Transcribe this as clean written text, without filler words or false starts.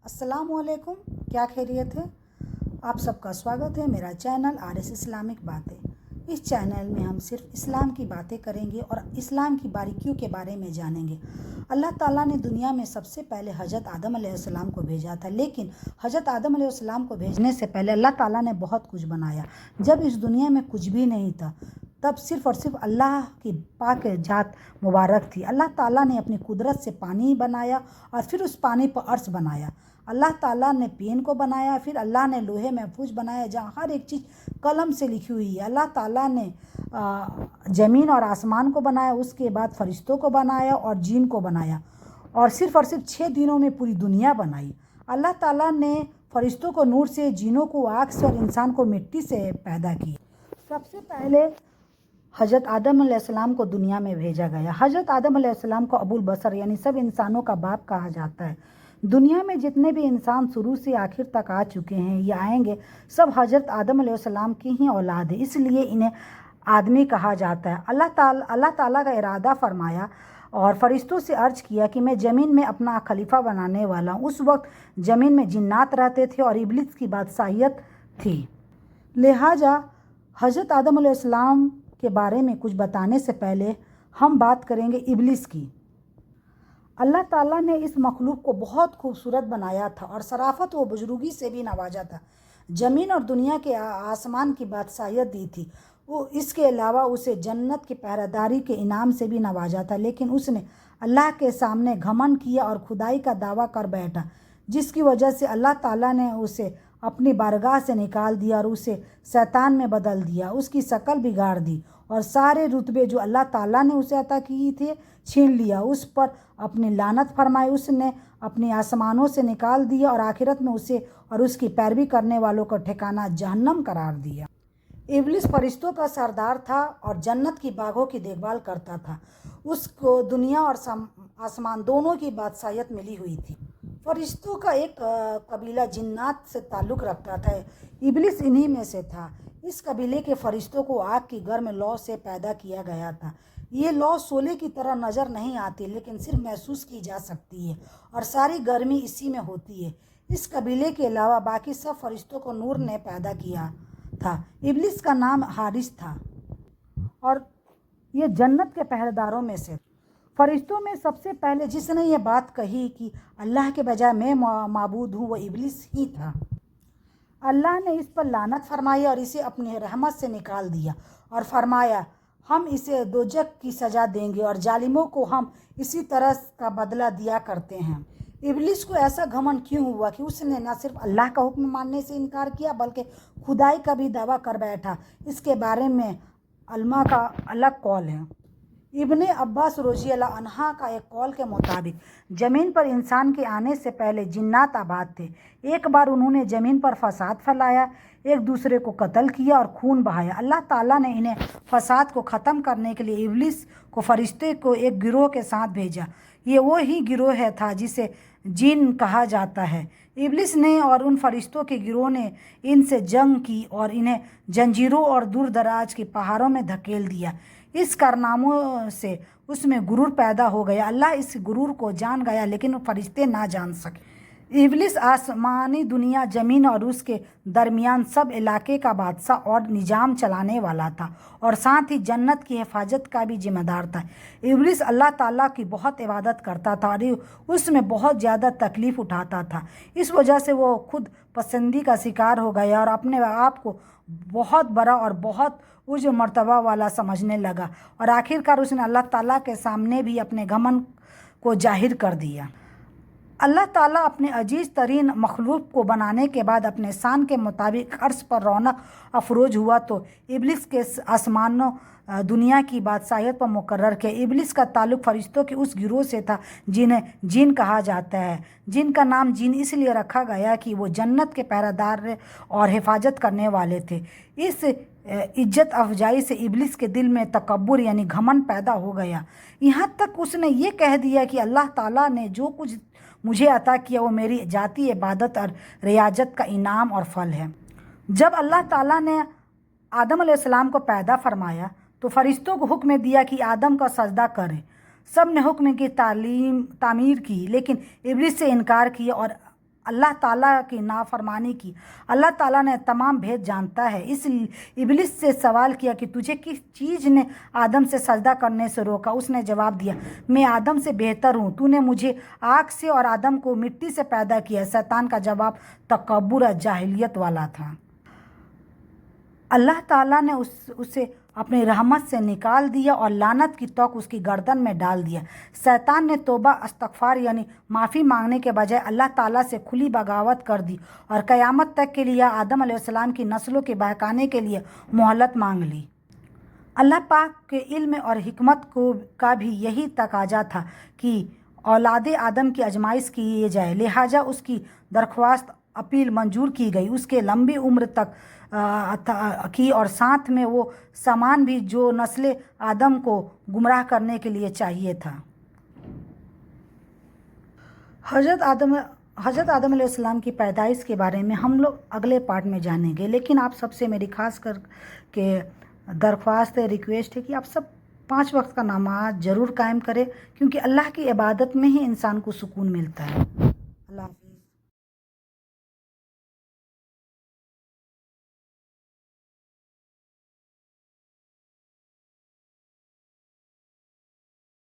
अस्सलाम वालेकुम, क्या खैरियत है। आप सबका स्वागत है मेरा चैनल RS इस्लामिक बातें। इस चैनल में हम सिर्फ इस्लाम की बातें करेंगे और इस्लाम की बारीकियों के बारे में जानेंगे। अल्लाह ताला ने दुनिया में सबसे पहले हज़रत आदम अलैहिस्सलाम को भेजा था, लेकिन हज़रत आदम अलैहिस्सलाम को भेजने से पहले अल्लाह ताला ने बहुत कुछ बनाया। जब इस दुनिया में कुछ भी नहीं था, तब सिर्फ़ और सिर्फ अल्लाह की पाक जात मुबारक थी। अल्लाह ताला ने अपनी कुदरत से पानी बनाया और फिर उस पानी पर अर्श बनाया। अल्लाह ताला ने पेन को बनाया, फिर अल्लाह ने लोहे महफूज बनाया जहाँ हर एक चीज़ कलम से लिखी हुई है। अल्लाह ताला ने ज़मीन और आसमान को बनाया, उसके बाद फरिश्तों को बनाया और जीन को बनाया और सिर्फ़ 6 दिनों में पूरी दुनिया बनाई। अल्लाह ताला ने फरिश्तों को नूर से, जीनों को आग से और इंसान को मिट्टी से पैदा किया। सबसे पहले हज़रत आदम अलैहिस्सलाम को दुनिया में भेजा गया। हज़रत आदम अलैहिस्सलाम को अबुल बशर यानी सब इंसानों का बाप कहा जाता है। दुनिया में जितने भी इंसान शुरू से आखिर तक आ चुके हैं या आएंगे, सब हज़रत आदम अलैहिस्सलाम की ही औलाद है, इसलिए इन्हें आदमी कहा जाता है। अल्लाह ताला का इरादा फरमाया और फरिश्तों से अर्ज किया कि मैं ज़मीन में अपना खलीफा बनाने वाला हूँ। उस वक्त ज़मीन में जिन्नात रहते थे और इब्लिस की बादशाहियत थी। लिहाजा हज़रत आदम अलैहिस्सलाम के बारे में कुछ बताने से पहले हम बात करेंगे इब्लिस की। अल्लाह ताला ने इस मखलूक को बहुत खूबसूरत बनाया था और शराफत व बुजुर्गी से भी नवाजा था। ज़मीन और दुनिया के आसमान की बादशाहियत दी थी। वो इसके अलावा उसे जन्नत की पहरेदारी के इनाम से भी नवाजा था, लेकिन उसने अल्लाह के सामने घमंड किया और खुदाई का दावा कर बैठा, जिसकी वजह से अल्लाह ताला ने उसे अपनी बारगाह से निकाल दिया और उसे शैतान में बदल दिया। उसकी शक्ल बिगाड़ दी और सारे रुतबे जो अल्लाह ताला ने उसे अता किए थे छीन लिया। उस पर अपनी लानत फरमाई। उसने अपनी आसमानों से निकाल दिया और आखिरत में उसे और उसकी पैरवी करने वालों का ठिकाना जहन्नम करार दिया। इब्लिस फरिश्तों का सरदार था और जन्नत की बागों की देखभाल करता था। उसको दुनिया और आसमान दोनों की बादशाहियत मिली हुई थी। फरिश्तों का एक कबीला जिन्नात से ताल्लुक़ रखता था। इब्लिस इन्हीं में से था। इस कबीले के फरिश्तों को आग की गर्म लौ से पैदा किया गया था। ये लौ शोले की तरह नज़र नहीं आती, लेकिन सिर्फ महसूस की जा सकती है और सारी गर्मी इसी में होती है। इस कबीले के अलावा बाकी सब फरिश्तों को नूर ने पैदा किया था। इब्लिस का नाम हारिस था और ये जन्नत के पहरेदारों में से। फरिश्तों में सबसे पहले जिसने ये बात कही कि अल्लाह के बजाय मैं माबूद हूँ, वो इब्लिस ही था। अल्लाह ने इस पर लानत फरमाई और इसे अपनी रहमत से निकाल दिया और फरमाया, हम इसे दोजख की सज़ा देंगे और जालिमों को हम इसी तरह का बदला दिया करते हैं। इब्लिस को ऐसा घमंड क्यों हुआ कि उसने न सिर्फ अल्लाह का हुक्म मानने से इनकार किया, बल्कि खुदाई का भी दावा कर बैठा। इसके बारे में उलमा का अलग कौल है। इब्ने अब्बास रज़ी अल्लाह अन्हा का एक कौल के मुताबिक ज़मीन पर इंसान के आने से पहले जिन्नात आबाद थे। एक बार उन्होंने ज़मीन पर फसाद फैलाया, एक दूसरे को कत्ल किया और खून बहाया। अल्लाह ताला ने इन्हें फसाद को ख़त्म करने के लिए इब्लिस को फरिश्ते को एक गिरोह के साथ भेजा। ये वो ही गिरोह था जिसे जिन कहा जाता है। इब्लिस ने और उन फरिश्तों के गिरोह ने इनसे जंग की और इन्हें जंजीरों और दूर दराज के पहाड़ों में धकेल दिया। इस कारनामों से उसमें गुरूर पैदा हो गया। अल्लाह इस गुरूर को जान गया, लेकिन फरिश्ते ना जान सके। इब्लिस आसमानी दुनिया, ज़मीन और उसके दरमियान सब इलाके का बादशाह और निज़ाम चलाने वाला था और साथ ही जन्नत की हिफाजत का भी जिम्मेदार था। इब्लिस अल्लाह ताला की बहुत इबादत करता था और उसमें बहुत ज़्यादा तकलीफ़ उठाता था। इस वजह से वो खुद पसंदी का शिकार हो गया और अपने आप को बहुत बड़ा और बहुत उच्च मर्तबा वाला समझने लगा और आखिरकार उसने अल्लाह ताला के सामने भी अपने घमंड को जाहिर कर दिया। अल्लाह ताला अपने अजीज़ तरीन मखलूक को बनाने के बाद अपने शान के मुताबिक अर्श पर रौनक अफरोज हुआ तो इब्लिस के आसमानों दुनिया की बादशाहियत पर मुकर्रर किया। इब्लिस का ताल्लुक़ फरिश्तों के उस गिरोह से था जिन्हें जिन कहा जाता है। जिन का नाम जिन इसलिए रखा गया कि वो जन्नत के पहरेदार और हिफाजत करने वाले थे। इस इज्जत अफजाई से इब्लिस के दिल में तकब्बुर यानी घमंड पैदा हो गया। यहाँ तक उसने ये कह दिया कि अल्लाह ताला ने जो कुछ मुझे अता किया वो मेरी जाती इबादत और रियाजत का इनाम और फल है। जब अल्लाह ताला ने आदम अलैहिस्सलाम को पैदा फरमाया तो फरिश्तों को हुक्म दिया कि आदम का सजदा करें। सब ने हुक्म की तामीर की, लेकिन इब्लिस से इनकार किया और اللہ تعالیٰ کی نافرمانی کی۔ اللہ تعالیٰ نے تمام بھید جانتا ہے۔ اس ابلیس سے سوال کیا کہ تجھے کس چیز نے آدم سے سجدہ کرنے سے روکا؟ اس نے جواب دیا، میں آدم سے بہتر ہوں، تو نے مجھے آگ سے اور آدم کو مٹی سے پیدا کیا۔ شیطان کا جواب تکبر اور جاہلیت والا تھا۔ اللہ تعالیٰ نے اسے اپنی رحمت سے نکال دیا اور لعنت کی توق اس کی گردن میں ڈال دیا۔ شیطان نے توبہ استغفار یعنی معافی مانگنے کے بجائے اللہ تعالیٰ سے کھلی بغاوت کر دی اور قیامت تک کے لیے آدم علیہ السلام کی نسلوں کے بہکانے کے لیے مہلت مانگ لی۔ اللہ پاک کے علم اور حکمت کا بھی یہی تقاضا تھا کہ اولاد آدم کی آزمائش کی جائے، لہٰذا اس کی درخواست اپیل منظور کی گئی، اس کے لمبی عمر تک کی اور ساتھ میں وہ سامان بھی جو نسل آدم کو گمراہ کرنے کے لیے چاہیے تھا۔ حضرت آدم علیہ السلام کی پیدائش کے بارے میں ہم لوگ اگلے پارٹ میں جانیں گے، لیکن آپ سب سے میری خاص کر کے درخواست ہے، ریکویسٹ ہے کہ آپ سب 5 وقت کا نماز ضرور قائم کریں، کیونکہ اللہ کی عبادت میں ہی انسان کو سکون ملتا ہے۔ اللہ حافظ۔